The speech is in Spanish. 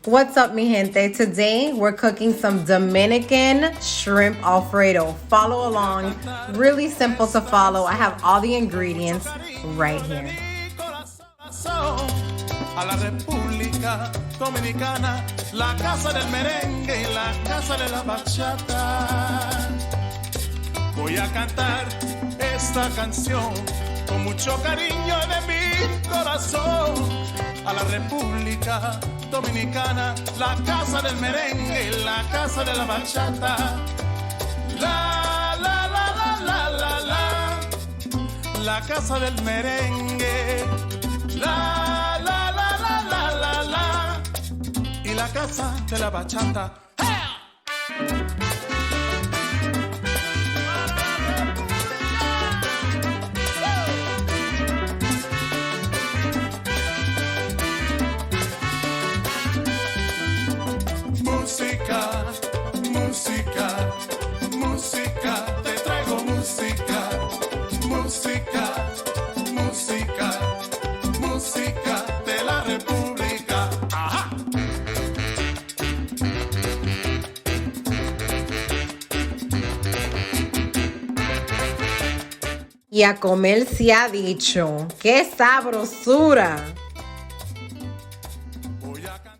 What's up, mi gente? Today we're cooking some Dominican shrimp Alfredo. Follow along. Really simple to follow. I have all the ingredients right here. A la República Dominicana, la casa del merengue y la casa de la bachata. Voy a cantar esta canción con mucho cariño de mi corazón. A la República Dominicana, la casa del merengue y la casa de la bachata. La, la, la, la, la, la, la, la casa del merengue. La, la, la, la, la, la, la, y la casa de la bachata. Música, música, música, te traigo música, música, música, música de la República. Ajá. Y a comer se ha dicho. ¡Qué sabrosura! Voy a cantar.